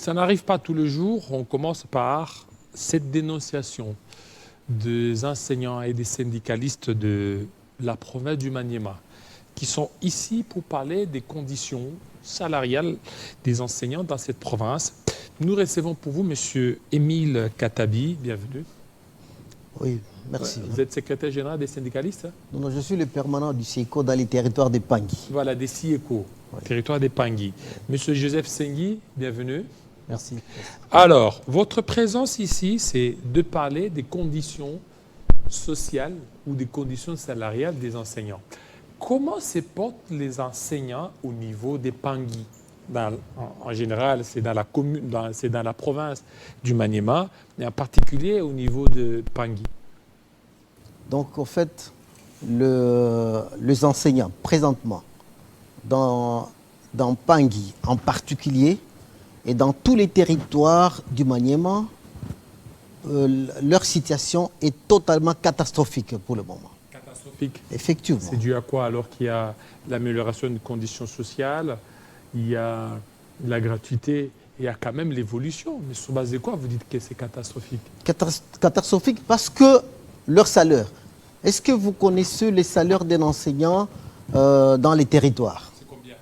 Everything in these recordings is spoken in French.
Ça n'arrive pas tous les jours. On commence par cette dénonciation des enseignants et des syndicalistes de la province du Maniema qui sont ici pour parler des conditions salariales des enseignants dans cette province. Nous recevons pour vous M. Émile Katabi. Bienvenue. Oui, merci. Vous êtes secrétaire général des syndicalistes? Non, je suis le permanent du CIECO dans les territoires des Pangui. Voilà, des CIECO, territoire des Pangui. Monsieur Joseph Sengui, bienvenue. Merci. Alors, votre présence ici, c'est de parler des conditions sociales ou des conditions salariales des enseignants. Comment se portent les enseignants au niveau des Pangui? En général, c'est dans la commune, c'est dans la province du Maniema, et en particulier au niveau de Pangui. Donc, en fait, les enseignants, présentement, dans Pangui en particulier, et dans tous les territoires du Maniema, leur situation est totalement catastrophique pour le moment. Catastrophique. Effectivement. C'est dû à quoi alors qu'il y a l'amélioration des conditions sociales, il y a la gratuité, il y a quand même l'évolution. Mais sur base de quoi vous dites que c'est catastrophique? Catastrophique parce que leur salaire. Est-ce que vous connaissez les salaires des enseignants dans les territoires? C'est combien?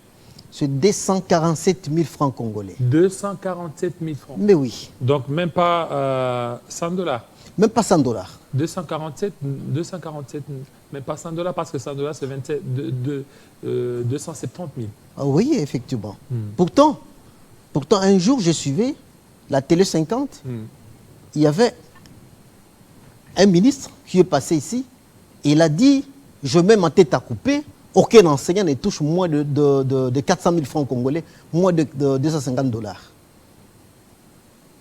C'est 247 000 francs congolais. 247 000 francs. Mais oui. Donc même pas 100 $. Même pas 100 $. 247, même pas 100 $ parce que 100 $ c'est 270 000. Ah oui, effectivement. Pourtant, un jour, je suivais la Télé 50. Il y avait un ministre qui est passé ici. Et il a dit, je mets ma tête à couper. Aucun enseignant ne touche moins de 400 000 francs congolais, moins de 250 $.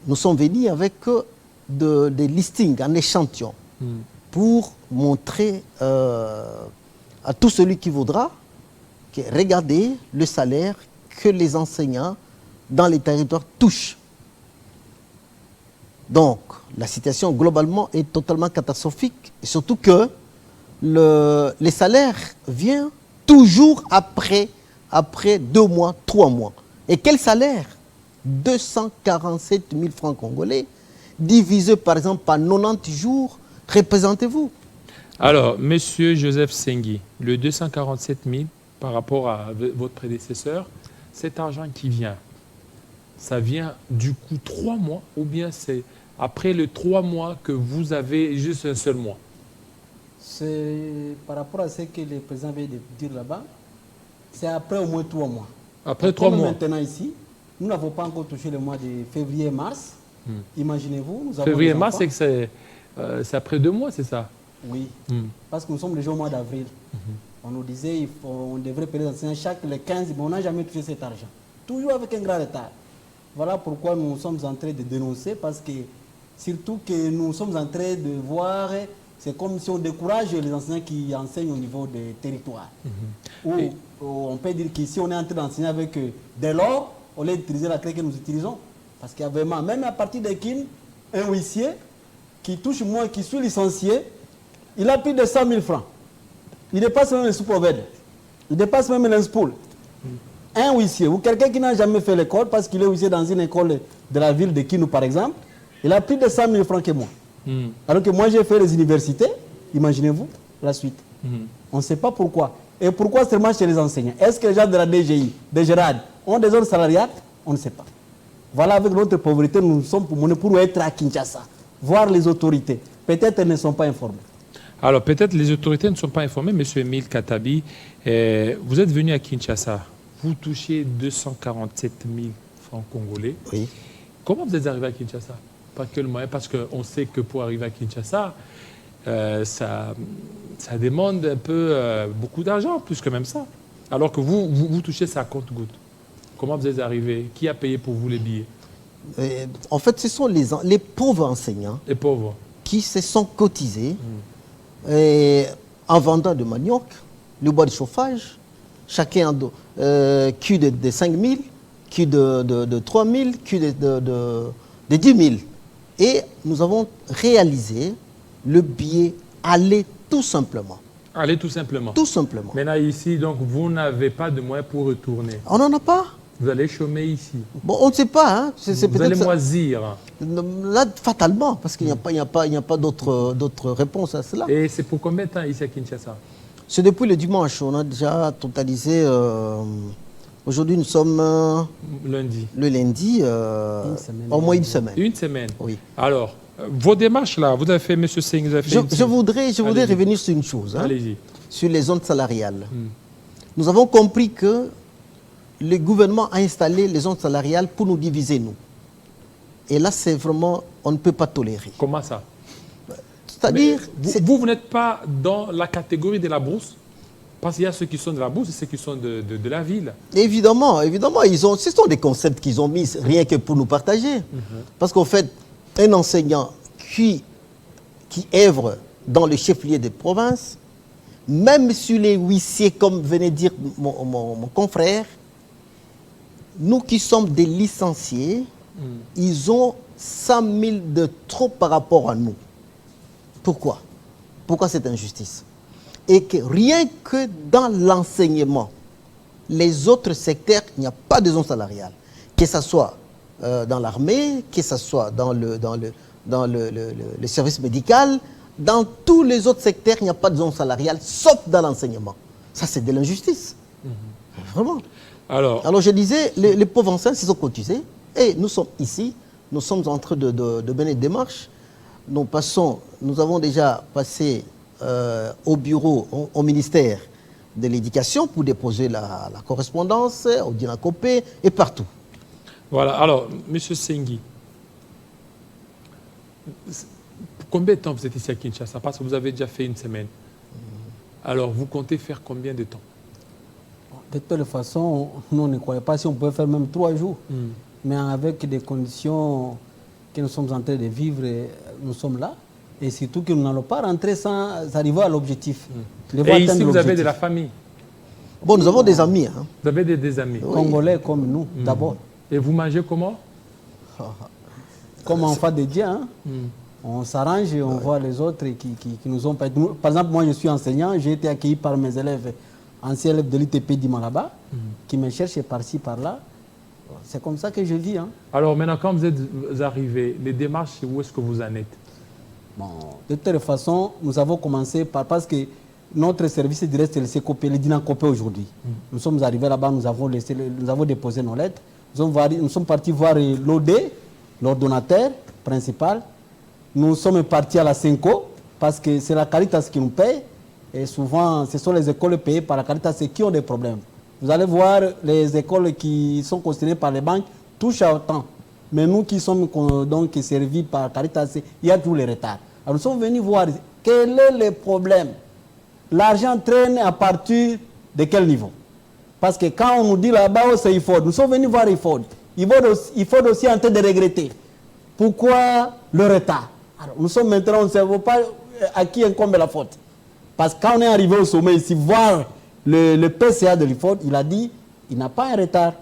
Nous sommes venus avec des listings en échantillon pour montrer à tout celui qui voudra que regardez le salaire que les enseignants dans les territoires touchent. Donc, la situation globalement est totalement catastrophique, et surtout que les salaires viennent toujours après 2 mois, 3 mois. Et quel salaire? 247 000 francs congolais, divisé par exemple par 90 jours, représentez-vous. Alors, monsieur Joseph Sengui, le 247 000 par rapport à votre prédécesseur, cet argent qui vient, ça vient du coup 3 mois ou bien c'est après les 3 mois que vous avez juste un seul mois? C'est par rapport à ce que le président vient de dire là-bas, c'est après au moins 3 mois. Après 3 mois. Maintenant ici, nous n'avons pas encore touché le mois de février et mars. Imaginez-vous, nous avons février et mars, c'est que c'est après 2 mois, c'est ça? Oui, parce que nous sommes déjà au mois d'avril. On nous disait qu'on devrait payer les enseignants chaque le 15, mais on n'a jamais touché cet argent. Toujours avec un grand retard. Voilà pourquoi nous sommes en train de dénoncer, parce que surtout que nous sommes en train de voir, c'est comme si on décourage les enseignants qui enseignent au niveau des territoires. Ou on peut dire qu'ici on est en train d'enseigner avec de l'or, au lieu d'utiliser la clé que nous utilisons. Parce qu'il y a vraiment, même à partir de Kin, un huissier qui touche moins, qui suis licencié, il a plus de 100 000 francs. Il dépasse même le sous-provider. Il dépasse même l'INSPOL. Un huissier ou quelqu'un qui n'a jamais fait l'école parce qu'il est huissier dans une école de la ville de Kinou par exemple, il a plus de 100 000 francs que moi. Alors que moi j'ai fait les universités, imaginez-vous la suite. On ne sait pas pourquoi. Et pourquoi seulement chez les enseignants? Est-ce que les gens de la DGI, des Gérard, ont des zones salariales? On ne sait pas. Voilà, avec notre pauvreté, nous sommes pour être à Kinshasa, voir les autorités. Peut-être elles ne sont pas informées. Alors, peut-être les autorités ne sont pas informées. Monsieur Émile Katabi, vous êtes venu à Kinshasa. Vous touchez 247 000 francs congolais. Oui. Comment vous êtes arrivé à Kinshasa? Par quel moyen? Parce qu'on sait que pour arriver à Kinshasa, ça demande un peu beaucoup d'argent, plus que même ça. Alors que vous touchez ça à compte-goutte. Comment vous êtes arrivé? Qui a payé pour vous les billets? En fait, ce sont les pauvres enseignants. Les pauvres. Qui se sont cotisés en vendant de manioc, le bois de chauffage, chacun cul de 5 000, cul de 3 000, cul de 10 000. Et nous avons réalisé le billet aller tout simplement. Aller tout simplement. Tout simplement. Maintenant ici, donc, vous n'avez pas de moyens pour retourner. On n'en a pas. Vous allez chômer ici. Bon, on ne sait pas. Hein. Vous allez moisir. Là, fatalement, parce qu'il n'y a pas d'autre réponse à cela. Et c'est pour combien de temps ici à Kinshasa? C'est depuis le dimanche. On a déjà totalisé. Aujourd'hui, nous sommes lundi. Le lundi, au moins une semaine. Une semaine. Oui. Alors, vos démarches là, vous avez fait, M. Singh, vous avez fait. Je voudrais revenir sur une chose. Hein, allez-y. Sur les zones salariales. Nous avons compris que le gouvernement a installé les zones salariales pour nous diviser, nous. Et là, c'est vraiment, on ne peut pas tolérer. Comment ça? C'est-à-dire... Vous n'êtes pas dans la catégorie de la bourse? Parce qu'il y a ceux qui sont de la bourse et ceux qui sont de la ville. Évidemment, ce sont des concepts qu'ils ont mis rien que pour nous partager. Parce qu'en fait, un enseignant qui œuvre dans le chef-lieu des provinces, même sur les huissiers, comme venait dire mon confrère, nous qui sommes des licenciés, ils ont 100 000 de trop par rapport à nous. Pourquoi? Pourquoi cette injustice? Et que rien que dans l'enseignement, les autres secteurs, il n'y a pas de zone salariale. Que ce soit dans l'armée, que ce soit dans le service médical, dans tous les autres secteurs, il n'y a pas de zone salariale, sauf dans l'enseignement. Ça, c'est de l'injustice. Vraiment. Alors, je disais, les pauvres enseignants se sont cotisés, et nous sommes ici, nous sommes en train de mener des démarches. Nous avons déjà passé au bureau, au ministère de l'Éducation pour déposer la correspondance, au Dinakopé et partout. Voilà, alors, M. Sengui, combien de temps vous êtes ici à Kinshasa? Parce que vous avez déjà fait une semaine. Alors, vous comptez faire combien de temps? De toute façon, nous ne croyons pas si on pouvait faire même 3 jours. Mais avec des conditions que nous sommes en train de vivre, nous sommes là. Et surtout que nous n'allons pas rentrer sans arriver à l'objectif. Et ici, vous avez de la famille? Bon, nous avons des amis. Hein. Vous avez des amis? Congolais comme nous, d'abord. Et vous mangez comment? Comme enfant de Dieu. Hein. On s'arrange et on voit les autres qui nous ont... Par exemple, moi, je suis enseignant. J'ai été accueilli par mes élèves, anciens élèves de l'ITP d'Imalaba, qui me cherchent par-ci, par-là. C'est comme ça que je vis. Hein. Alors maintenant, quand vous êtes arrivés, les démarches, où est-ce que vous en êtes? Bon, de toute façon, nous avons commencé parce que notre service direct, c'est le CECOPE, le Dinakopé aujourd'hui. Nous sommes arrivés là-bas, nous avons déposé nos lettres. Nous sommes partis voir l'OD, l'ordonnateur principal. Nous sommes partis à la Senko, parce que c'est la Caritas qui nous paye. Et souvent, ce sont les écoles payées par la Caritas qui ont des problèmes. Vous allez voir les écoles qui sont considérées par les banques touchent à autant. Mais nous qui sommes donc servis par Caritas, il y a tous les retards. Alors nous sommes venus voir quel est le problème. L'argent traîne à partir de quel niveau? Parce que quand on nous dit là-bas, c'est IFOD. Nous sommes venus voir IFOD. IFOD aussi en train de regretter. Pourquoi le retard? Alors, nous sommes maintenant, on ne sait pas à qui incombe la faute. Parce que quand on est arrivé au sommet ici, voir le PCA de l'IFOD, il a dit il n'a pas un retard.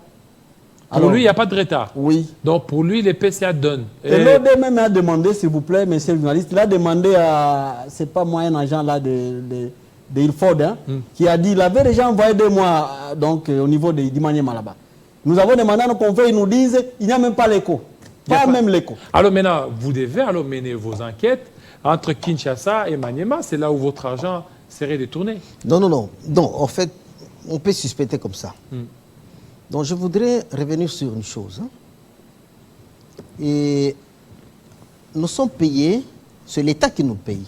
Pour lui, il n'y a pas de retard. Oui. Donc pour lui, les PCA donnent. Et l'OD même a demandé, s'il vous plaît, monsieur le journaliste, il a demandé à, c'est pas moi un agent là de IFOD, hein, qui a dit, il avait déjà envoyé 2 mois donc, au niveau de Dimaniema là-bas. Nous avons demandé à nos confrères, ils nous disent, il n'y a même pas l'écho. Pas même l'écho. Alors maintenant, vous devez alors mener vos enquêtes entre Kinshasa et Maniema, c'est là où votre argent serait détourné. Non, en fait, on peut suspecter comme ça. Donc je voudrais revenir sur une chose. Hein. Et nous sommes payés, c'est l'État qui nous paye.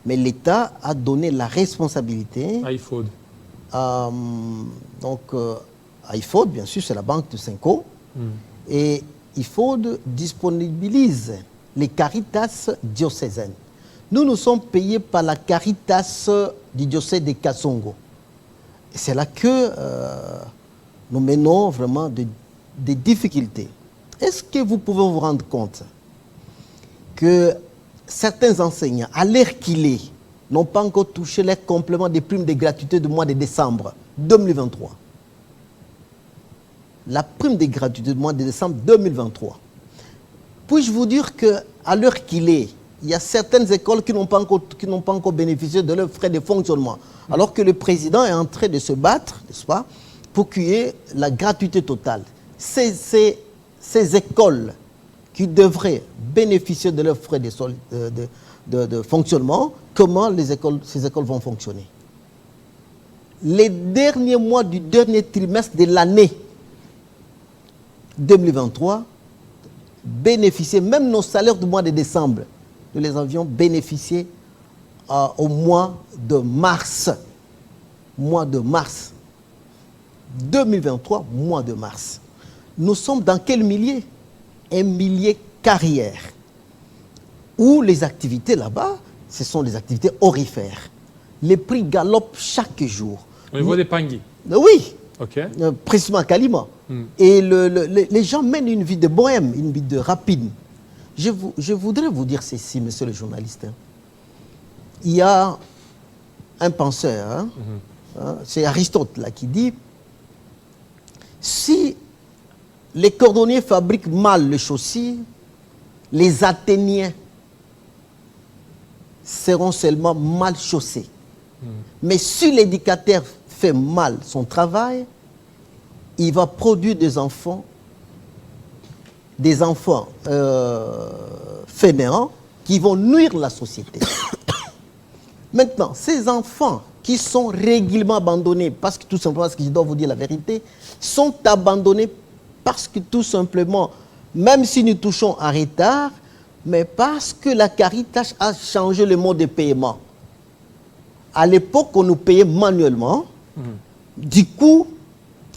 Mais l'État a donné la responsabilité à IFOD. À IFOD, bien sûr, c'est la banque de Senko. Et IFOD disponibilise les Caritas diocésaines. Nous sommes payés par la Caritas du diocèse de Kasongo. Et c'est là que nous menons vraiment des difficultés. Est-ce que vous pouvez vous rendre compte que certains enseignants, à l'heure qu'il est, n'ont pas encore touché les compléments des primes de gratuité du mois de décembre 2023? La prime de gratuité du mois de décembre 2023. Puis-je vous dire qu'à l'heure qu'il est, il y a certaines écoles qui n'ont pas encore bénéficié de leurs frais de fonctionnement, alors que le président est en train de se battre, n'est-ce pas, pour qu'il y ait la gratuité totale. ces écoles qui devraient bénéficier de leurs frais de fonctionnement, comment ces écoles vont fonctionner? Les derniers mois du dernier trimestre de l'année 2023, bénéficiaient, même nos salaires du mois de décembre, nous les avions bénéficiés au mois de mars. Mois de mars. 2023, mois de mars. Nous sommes dans quel millier? Un millier carrière. Où les activités là-bas, ce sont les activités orifères. Les prix galopent chaque jour. Au niveau des pangui? Oui. OK. Précisément à Kalima. Et les gens mènent une vie de bohème, une vie de rapine. Je voudrais vous dire ceci, monsieur le journaliste. Il y a un penseur, c'est Aristote là, qui dit, si les cordonniers fabriquent mal le chaussure, les Athéniens seront seulement mal chaussés. Mais si l'éducateur fait mal son travail, il va produire des enfants fainéants qui vont nuire la société. Maintenant, ces enfants qui sont régulièrement abandonnés, parce que tout simplement, parce que je dois vous dire la vérité, sont abandonnés parce que tout simplement, même si nous touchons en retard, mais parce que la Caritas a changé le mode de paiement. À l'époque, on nous payait manuellement. Du coup,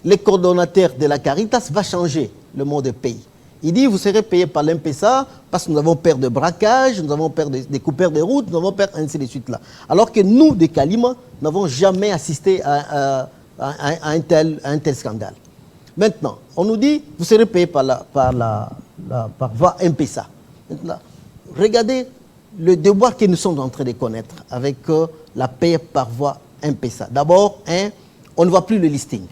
le coordonnateur de la Caritas va changer le mode de paye. Il dit, vous serez payé par l'MPSA parce que nous avons peur de braquage, nous avons peur des coupeurs de route, nous avons peur ainsi de suite là. Alors que nous, de Kalima, n'avons jamais assisté à un tel scandale. Maintenant, on nous dit, vous serez payé par voie MPSA. Maintenant, regardez le devoir que nous sommes en train de connaître avec la paie par voie MPSA. D'abord, on ne voit plus le listing.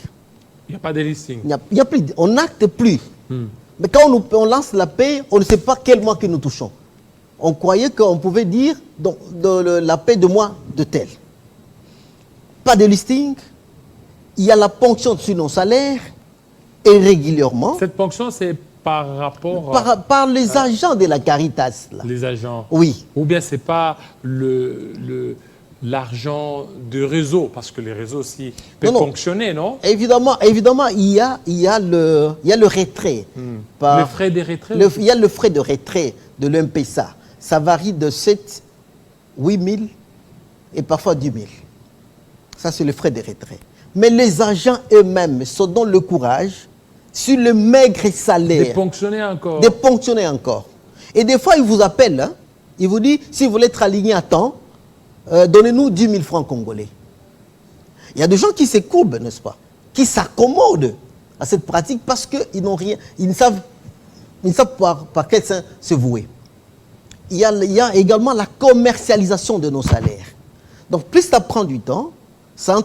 Il n'y a pas de listing. Il y a plus, on n'acte plus. Mais quand on lance la paie, on ne sait pas quel mois que nous touchons. On croyait qu'on pouvait dire la paie de mois de tel. Pas de listing. Il y a la ponction sur nos salaires et régulièrement. Cette ponction, c'est par rapport par les agents de la Caritas. Là. Les agents. Oui. Ou bien c'est pas l'argent de réseau, parce que les réseaux aussi peuvent fonctionner, non? Évidemment, il y a le retrait. Le frais de retrait? Il y a le frais de retrait de l'MPSA. Ça varie de 7, 8 000 et parfois 10 000. Ça, c'est le frais de retrait. Mais les agents eux-mêmes se donnent le courage, sur le maigre salaire, de ponctionner encore. De ponctionner encore. Et des fois, ils vous appellent, hein, ils vous disent, si vous voulez être aligné à temps, donnez-nous 10 000 francs congolais. Il y a des gens qui se courbent, n'est-ce pas? Qui s'accommodent à cette pratique parce qu'ils n'ont rien, ils ne savent par quel sein se vouer. Il y a également la commercialisation de nos salaires. Donc, plus ça prend du temps, ça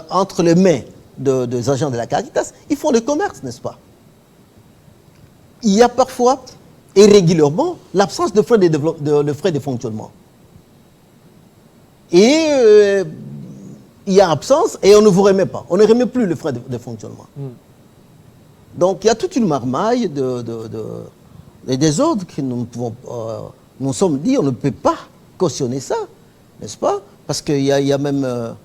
entre les mains des agents de la Caritas, ils font le commerce, n'est-ce pas? Il y a parfois, et régulièrement, l'absence de frais de fonctionnement. Et il y a absence et on ne vous remet pas. On ne remet plus le frais de fonctionnement. Donc il y a toute une marmaille de désordres que nous nous sommes dit, on ne peut pas cautionner ça, n'est-ce pas? Parce qu'il y a même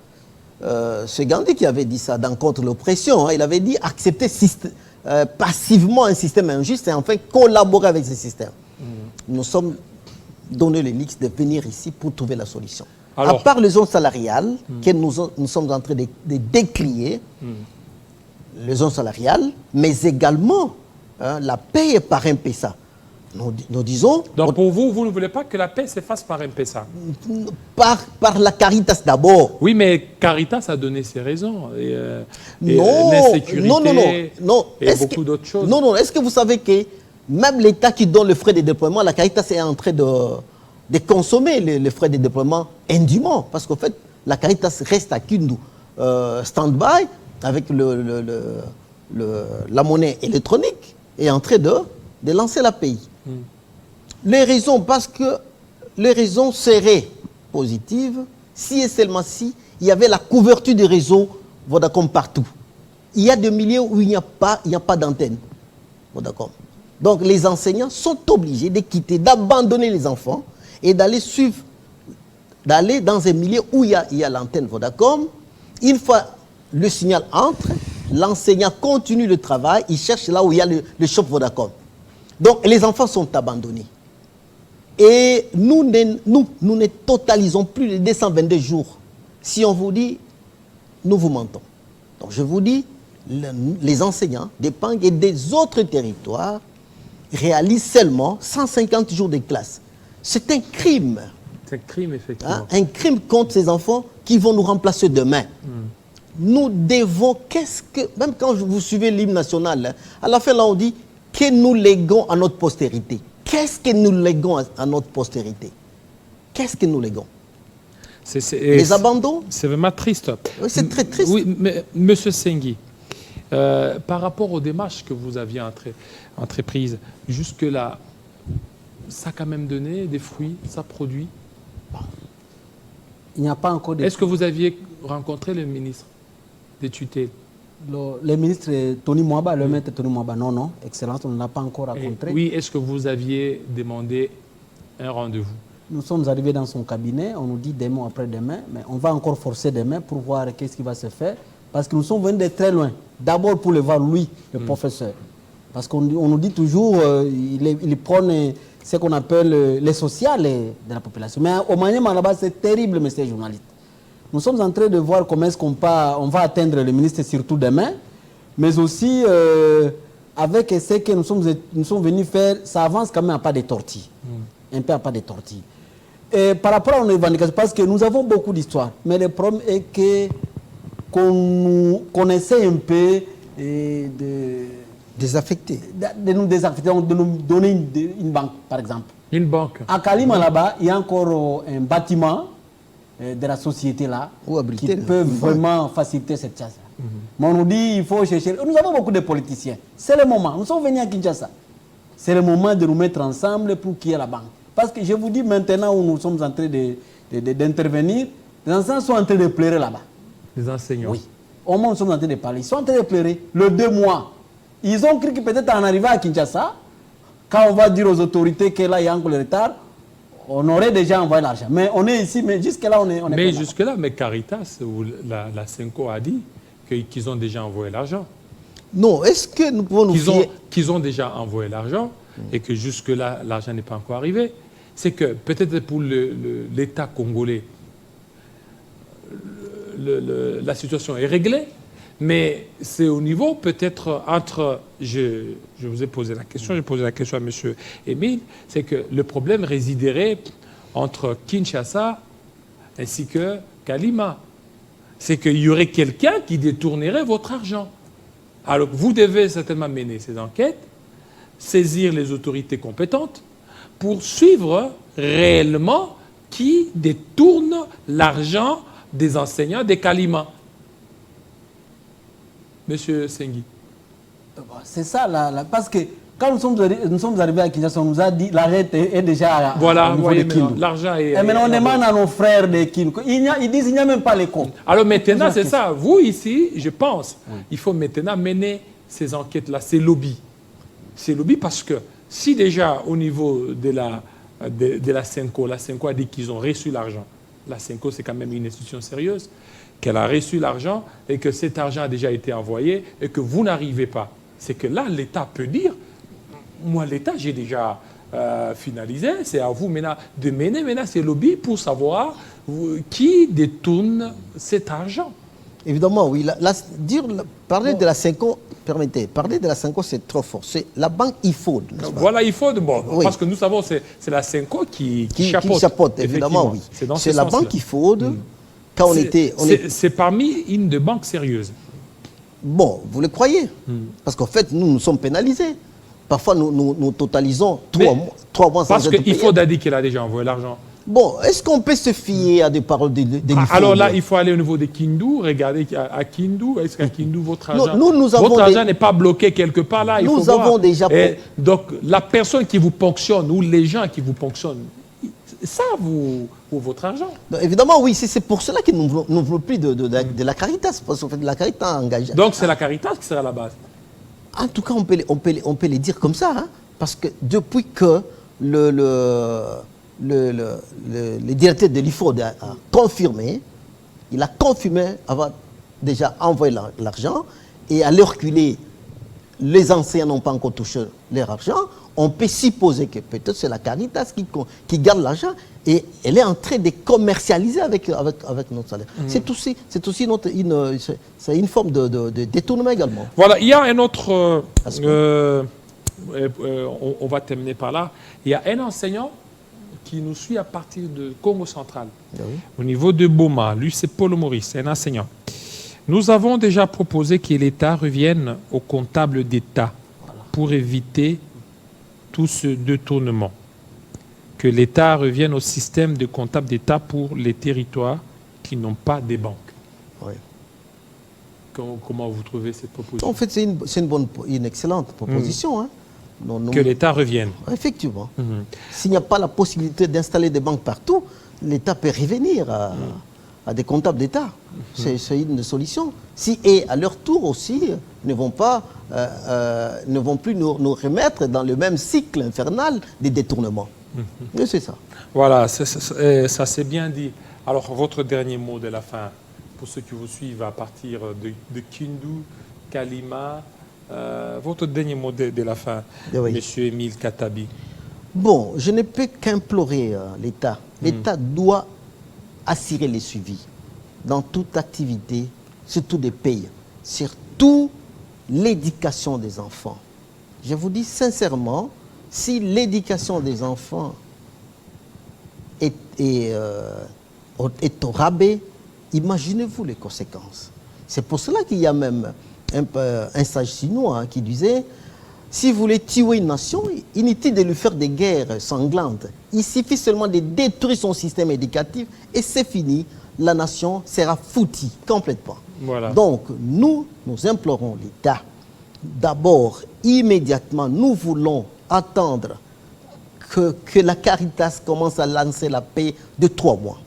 ce Gandhi qui avait dit ça dans Contre l'oppression. Hein, il avait dit accepter passivement un système injuste et enfin collaborer avec ce système. Nous sommes donné le luxe de venir ici pour trouver la solution. Alors, à part les zones salariales que nous sommes en train de décrier, les zones salariales, mais également la paie par MPSA. Nous disons... Donc pour vous, vous ne voulez pas que la paix se fasse par MPSA? Par la Caritas d'abord. Oui, mais Caritas a donné ses raisons. L'insécurité et beaucoup d'autres choses. Non. Est-ce que vous savez que même l'État qui donne le frais de déploiement, la Caritas est en train de consommer les frais de déploiement indûment? Parce qu'en fait, la Caritas reste à Kindu, stand-by, avec la monnaie électronique, et en train de lancer la pays. Les raisons, parce que les raisons seraient positives si et seulement si il y avait la couverture des réseaux Vodacom partout. il y a des milieux où il n'y a pas d'antenne. Bon, d'accord. Donc les enseignants sont obligés de quitter, d'abandonner les enfants et d'aller dans un milieu où il y a l'antenne Vodacom. Une fois le signal entre, l'enseignant continue le travail, il cherche là où il y a le shop Vodacom. Donc les enfants sont abandonnés. Et nous ne totalisons plus les 222 jours. Si on vous dit, nous vous mentons. Donc je vous dis, les enseignants des Pang et des autres territoires réalisent seulement 150 jours de classe. C'est un crime. C'est un crime, effectivement. Un crime contre ces enfants qui vont nous remplacer demain. Nous devons, même quand vous suivez l'hymne national, à la fin là on dit que nous léguons à notre postérité. Qu'est-ce que nous léguons à notre postérité? Qu'est-ce que nous léguons? Les abandons? C'est vraiment triste. Oui, c'est très triste. Oui, mais Monsieur Sengui, par rapport aux démarches que vous aviez entreprises, jusque-là, ça a quand même donné des fruits, ça produit? Il n'y a pas encore de... Est-ce que vous aviez rencontré le ministre des tutelles? Le ministre Tony Mwaba, le maître Tony Mwaba, non, Excellence, on ne l'a pas encore rencontré. Oui, est-ce que vous aviez demandé un rendez-vous? Nous sommes arrivés dans son cabinet, on nous dit demain après-demain, mais on va encore forcer demain pour voir qu'est-ce qui va se faire, parce que nous sommes venus de très loin. D'abord pour le voir, lui, le professeur. Parce qu'on nous dit toujours, il prône ce qu'on appelle les sociales de la population. Mais au Maniema, là-bas, c'est terrible, monsieur le journaliste. Nous sommes en train de voir comment est-ce qu'on va atteindre le ministre, surtout demain, mais aussi avec ce que nous sommes venus faire, ça avance quand même à pas de tortilles. Un peu à pas de tortilles. Et par rapport à nos revendications, parce que nous avons beaucoup d'histoires, mais le problème est qu'on essaie un peu Désaffectés. De nous désaffecter, de nous donner une banque, par exemple. Une banque. À Kalima, là-bas, il y a encore un bâtiment de la société là qui peut vraiment faciliter cette chasse. Mais on nous dit il faut chercher. Nous avons beaucoup de politiciens. C'est le moment. Nous sommes venus à Kinshasa. C'est le moment de nous mettre ensemble pour qu'il y ait la banque. Parce que je vous dis maintenant où nous sommes en train d'intervenir, les enseignants sont en train de pleurer là-bas. Les enseignants? Oui. Au moment où nous sommes en train de parler, ils sont en train de pleurer. Le 2 mois. Ils ont cru que peut-être en arrivant à Kinshasa, quand on va dire aux autorités que là il y a encore le retard, on aurait déjà envoyé l'argent. Mais on est ici, mais jusque-là, on est mais jusque-là, mais Caritas ou la Senko a dit qu'ils ont déjà envoyé l'argent. Non, est-ce que nous pouvons nous fier... Qu'ils ont déjà envoyé l'argent et que jusque-là, l'argent n'est pas encore arrivé. C'est que peut-être pour l'État congolais, la situation est réglée, mais c'est au niveau peut-être entre... Je vous ai posé la question, j'ai posé la question à M. Émile, c'est que le problème résiderait entre Kinshasa ainsi que Kalima. C'est qu'il y aurait quelqu'un qui détournerait votre argent. Alors vous devez certainement mener ces enquêtes, saisir les autorités compétentes pour suivre réellement qui détourne l'argent des enseignants des Kalima. Monsieur Sengui. C'est ça, parce que quand nous sommes arrivés à Kinshasa, on nous a dit l'argent est déjà voilà, au niveau de Kindu. L'argent est... Et maintenant, on demande à nos frères de Kindu. Ils disent qu'il n'y a même pas les comptes. Alors maintenant, c'est ça. Vous, ici, je pense, il faut maintenant mener ces enquêtes-là, ces lobbies. Ces lobbies parce que si déjà, au niveau de la Senko a dit qu'ils ont reçu l'argent, la Senko, c'est quand même une institution sérieuse, qu'elle a reçu l'argent et que cet argent a déjà été envoyé et que vous n'arrivez pas. C'est que là, l'État peut dire, moi, l'État, j'ai déjà finalisé, c'est à vous maintenant de mener maintenant ces lobbies pour savoir qui détourne cet argent. Évidemment, oui. Parler de la Senko, permettez, parler de la Senko, c'est trop fort. C'est la banque IFOD. Voilà, IFOD, bon, oui. Parce que nous savons que c'est la Senko qui chapeaute. Évidemment, oui. C'est la banque IFOD. C'est parmi une des banques sérieuses. Bon, vous le croyez? Parce qu'en fait, nous sommes pénalisés. Parfois, nous totalisons 3 mois sans parce qu'il faut dire qu'il a déjà envoyé l'argent. Bon, est-ce qu'on peut se fier à des paroles de alors là, il faut aller au niveau de Kindu, regarder à Kindu. Est-ce qu'à Kindu, votre argent n'est pas bloqué quelque part là? Nous avons déjà... Donc, la personne qui vous ponctionne ou les gens qui vous ponctionnent, ça, votre argent. Donc, évidemment, oui, c'est pour cela que nous ne voulons plus de la Caritas, parce qu'on fait de la Caritas engagée. Donc c'est la Caritas qui sera à la base. En tout cas, on peut les dire comme ça, hein, parce que depuis que le directeur de l'IFOD a confirmé, il a confirmé avoir déjà envoyé l'argent, et à l'heure qu'il est, les enseignants n'ont pas encore touché leur argent, on peut supposer que peut-être c'est la Caritas qui garde l'argent et elle est en train de commercialiser avec notre salaire. C'est aussi une forme de détournement également. Voilà, il y a un autre... on va terminer par là. Il y a un enseignant qui nous suit à partir de Congo central, au niveau de Boma. Lui, c'est Paul Maurice, un enseignant. Nous avons déjà proposé que l'État revienne au comptable d'État pour éviter tout ce détournement. Que l'État revienne au système de comptable d'État pour les territoires qui n'ont pas de banques. Oui. Comment vous trouvez cette proposition? En fait, c'est une excellente proposition. Hein. Que l'État revienne. Effectivement. S'il n'y a pas la possibilité d'installer des banques partout, l'État peut revenir à des comptables d'État. C'est une solution. Si, et à leur tour aussi, ne vont plus nous remettre dans le même cycle infernal des détournements. C'est ça. Voilà, ça c'est bien dit. Alors, votre dernier mot de la fin, pour ceux qui vous suivent à partir de Kindu, Kalima, votre dernier mot de la fin, Monsieur Émile Katabi. Bon, je ne peux qu'implorer l'État. L'État doit assurer les suivis dans toute activité, surtout des pays, surtout l'éducation des enfants. Je vous dis sincèrement, si l'éducation des enfants est au rabais, imaginez-vous les conséquences. C'est pour cela qu'il y a même un sage chinois qui disait: si vous voulez tuer une nation, inutile de lui faire des guerres sanglantes. Il suffit seulement de détruire son système éducatif et c'est fini. La nation sera foutie complètement. Voilà. Donc, nous implorons l'État. D'abord, immédiatement, nous voulons attendre que la Caritas commence à lancer la paix de 3 mois.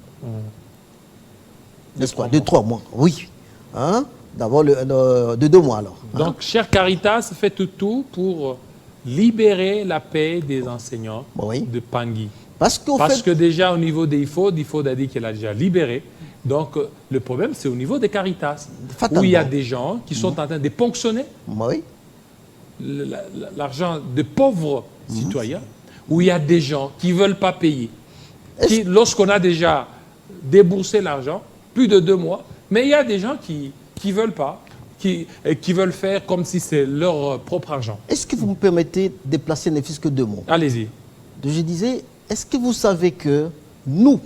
N'est-ce pas? De 3 mois, oui. Hein? D'abord, de 2 mois alors. Donc, cher Caritas, faites tout pour libérer la paix des enseignants de Pangui. Parce que déjà au niveau des IFOD a dit qu'elle a déjà libéré. Donc, le problème, c'est au niveau des Caritas, où il y a des gens qui sont en train de ponctionner l'argent de pauvres citoyens, où il y a des gens qui ne veulent pas payer. Lorsqu'on a déjà déboursé l'argent, plus de 2 mois, mais il y a des gens qui ne veulent pas, qui veulent faire comme si c'est leur propre argent. Est-ce que vous me permettez de placer ne fût-ce que 2 mots? Allez-y. Je disais, est-ce que vous savez que nous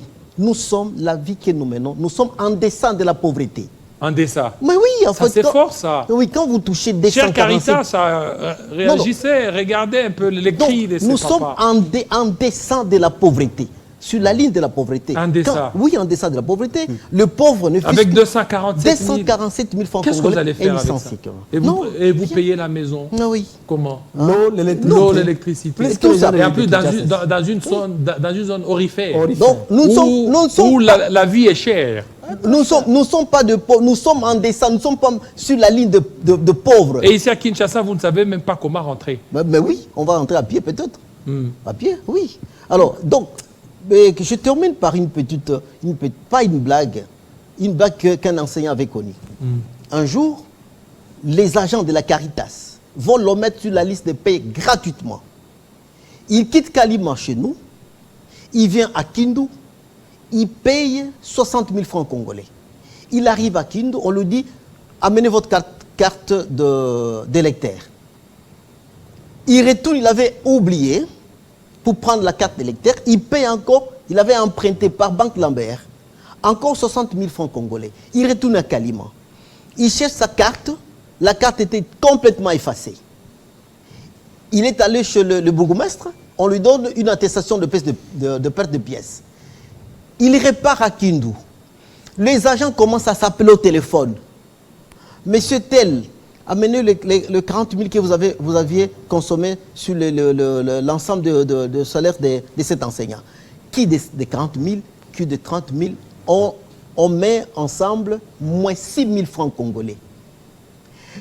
sommes, la vie que nous menons, nous sommes en deçà de la pauvreté? En deçà? Mais oui, en fait. C'est fort, ça. Oui, quand vous touchez 247... Cher Caritas, réagissez, regardez un peu les cris de ces papas. Nous sommes en deçà de la pauvreté. Sur la ligne de la pauvreté. En deçà? Oui, en deçà de la pauvreté. Le pauvre ne fait avec 247 000 francs. Qu'est-ce que vous allez faire avec ça? Et vous payez la maison? Oui. Comment? L'eau, l'électricité. Et en plus, dans une zone orifère. Donc, où la vie est chère. Nous ne sommes pas de pauvres, nous sommes en deçà, nous ne sommes pas sur la ligne de pauvres. Et ici à Kinshasa, vous ne savez même pas comment rentrer. Mais oui, on va rentrer à pied peut-être. À pied, oui. Alors, donc, je termine par pas une blague qu'un enseignant avait connue. Un jour, les agents de la Caritas vont le mettre sur la liste de paye gratuitement. Il quitte Kalima chez nous, il vient à Kindu, il paye 60 000 francs congolais. Il arrive à Kindu, on lui dit, amenez votre carte d'électeur. Il retourne, il avait oublié, pour prendre la carte d'électeur, il paye encore, il avait emprunté par Banque Lambert, encore 60 000 francs congolais. Il retourne à Kalima. Il cherche sa carte, la carte était complètement effacée. Il est allé chez le bourgmestre, on lui donne une attestation de perte de pièces. Il repart à Kindu. Les agents commencent à s'appeler au téléphone. Monsieur tel, amenez le 40 000 que vous aviez consommé sur l'ensemble de salaire de cet enseignant. qui de 40 000, qui de 30 000, on met ensemble moins 6 000 francs congolais.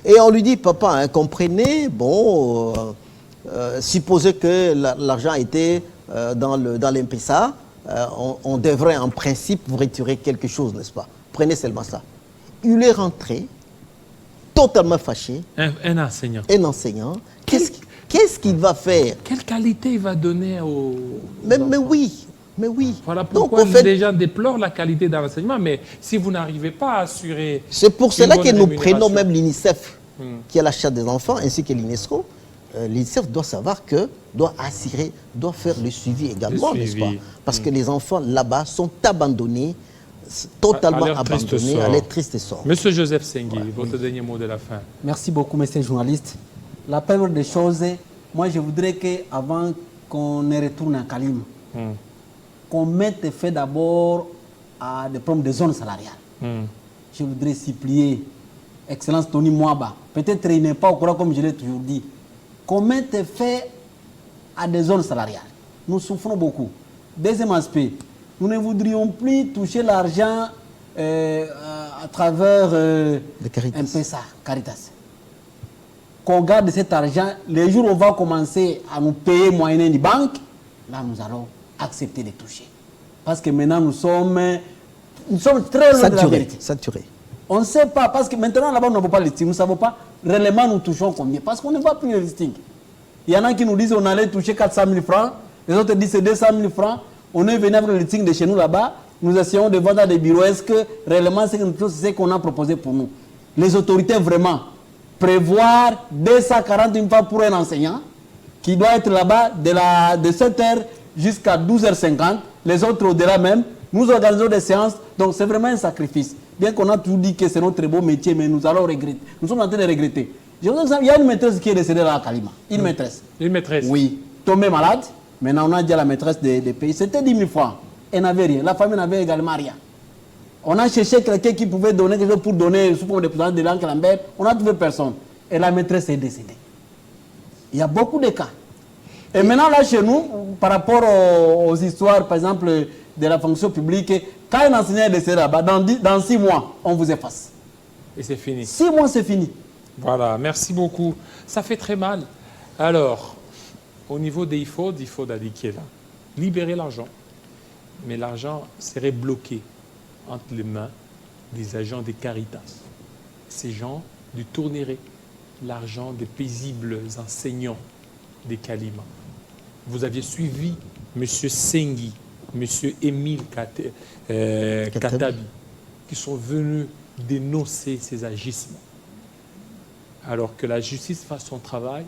Et on lui dit, papa, hein, comprenez, bon, supposez que l'argent était dans l'M-Pesa, on devrait en principe vous retirer quelque chose, n'est-ce pas? Prenez seulement ça. Il est rentré totalement fâché. Un enseignant. Un enseignant. Qu'est-ce qu'il va faire? Quelle qualité il va donner aux mais oui, mais oui. Voilà pourquoi donc, en fait, les gens déplorent la qualité de l'enseignement. Mais si vous n'arrivez pas à assurer... C'est pour cela que nous prenons rémunération. même l'UNICEF, qui est la charge des enfants, ainsi que l'UNESCO. L'UNICEF doit savoir que, doit faire le suivi également, n'est-ce pas? Parce que les enfants là-bas sont abandonnés, totalement abandonnés à leur triste sort. Monsieur Joseph Sengui, votre dernier mot de la fin. Merci beaucoup, monsieur le journaliste. La première des choses, moi je voudrais qu'avant qu'on ne retourne à Kalima, qu'on mette fait d'abord à des problèmes de zone salariale. Je voudrais supplier, Excellence Tony Mwaba, peut-être il n'est pas au courant comme je l'ai toujours dit, qu'on mette fait à des zones salariales. Nous souffrons beaucoup. Deuxième aspect, nous ne voudrions plus toucher l'argent à travers M-Pesa, Caritas. Qu'on garde cet argent, les jours où on va commencer à nous payer moyennant des banques, là nous allons accepter de toucher. Parce que maintenant nous sommes très loin de la vérité. Saturés. On ne sait pas, parce que maintenant là-bas on ne voit pas le listing, nous ne savons pas réellement nous touchons combien, parce qu'on ne voit plus le listing. Il y en a qui nous disent qu'on allait toucher 400 000 francs, les autres disent c'est 200 000 francs, on est venu avec le listing de chez nous là-bas, nous essayons de vendre à des bureaux, est-ce que réellement c'est ce qu'on a proposé pour nous? Les autorités vraiment prévoir 240 000 francs pour un enseignant qui doit être là-bas de 7h jusqu'à 12h50, les autres au-delà même, nous organisons des séances, donc c'est vraiment un sacrifice. Bien qu'on a toujours dit que c'est notre beau métier, mais nous allons regretter. Nous sommes en train de regretter. Je vous dis, il y a une maîtresse qui est décédée là à Kalima. Une maîtresse. Une maîtresse? Oui. Tombée malade. Maintenant, on a dit à la maîtresse des pays. C'était 10 000 francs. Elle n'avait rien. La famille n'avait également rien. On a cherché quelqu'un qui pouvait donner quelque chose pour donner sous forme de présence de l'oncle Lambert. On n'a trouvé personne. Et la maîtresse est décédée. Il y a beaucoup de cas. Et maintenant, là, chez nous, par rapport aux histoires, par exemple, de la fonction publique, quand un enseignant est décédé là-bas, dans 6 mois, on vous efface. Et c'est fini. 6 mois, c'est fini. Voilà, merci beaucoup. Ça fait très mal. Alors, au niveau des IFO d'aller qui est là, libérer l'argent. Mais l'argent serait bloqué entre les mains des agents des Caritas. Ces gens détourneraient l'argent des paisibles enseignants des Kalima. Vous aviez suivi M. Sengui, M. Émile Katabi, qui sont venus dénoncer ces agissements. Alors que la justice fasse son travail,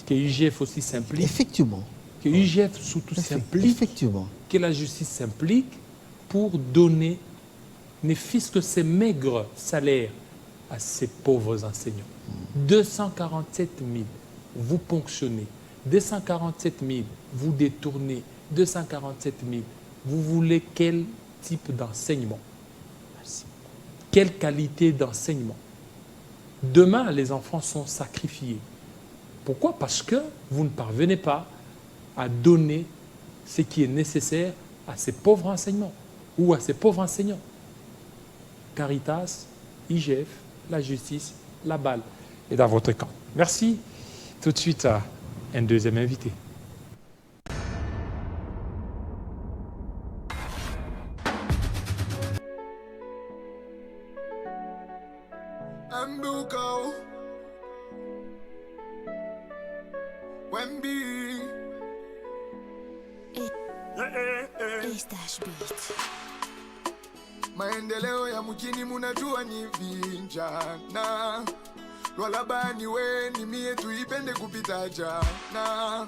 que l'IGF aussi s'implique. Effectivement. Que l'IGF surtout s'implique. Effectivement. Que la justice s'implique pour donner, ne fût-ce que ces maigres salaires à ces pauvres enseignants. 247 000, vous ponctionnez. 247 000, vous détournez. 247 000, vous voulez quel type d'enseignement? Quelle qualité d'enseignement? Demain, les enfants sont sacrifiés. Pourquoi? Parce que vous ne parvenez pas à donner ce qui est nécessaire à ces pauvres enseignements ou à ces pauvres enseignants. Caritas, IGF, la justice, la balle est dans votre camp. Merci. Tout de suite à un deuxième invité. Maendeleo ya mjini munajua ni vijana, lwalabani we ni mie tuipende kupita jana.